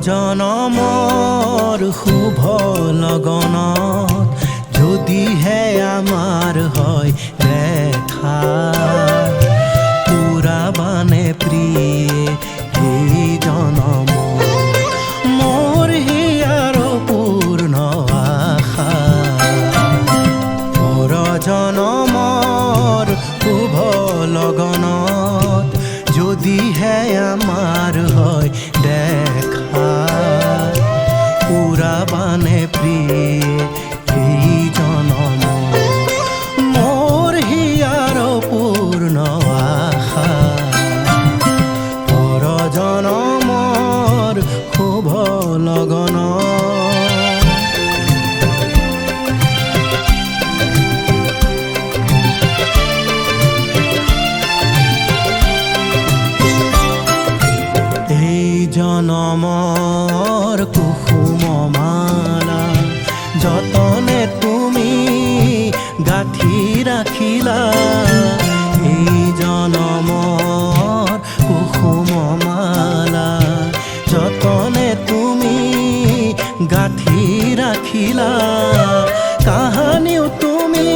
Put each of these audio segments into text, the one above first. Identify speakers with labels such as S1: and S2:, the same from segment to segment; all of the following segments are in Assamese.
S1: জনমৰ শুভ লগনত যদিহে আমাৰ হয় দেখা পুৰাবানে প্ৰিয়ে এই জনম মোৰ হিয়াৰ পূৰ্ণ আশা পৰ জনমৰ শুভ লগনত যদিহে আমাৰ হয় দেখা পুৰাবানে প্ৰিয়ে এই জনম মোৰ হিয়াৰ পূৰ্ণ আশা পৰ জনমৰ শুভ লগনত জনমৰ কুসুম মালা যতনে তুমি গাঁঠি ৰাখিলা এই জনমৰ কুসুম মালা যতনে তুমি গাঁঠি ৰাখিলা কাহানিও তুমি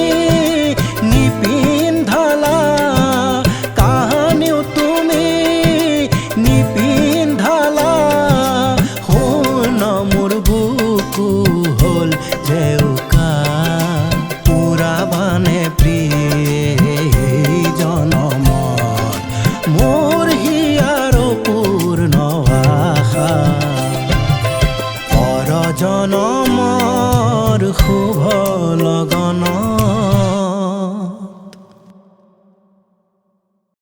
S1: নিপিন্ধালা কাহানিও তুমি নিপিন্ধালা হ'ল জেউকা পুৰাবানে প্ৰিয়ে জনমৰ মোৰ হিয়াৰ পূৰ্ণ আশা পৰ জনমৰ শুভ লগনত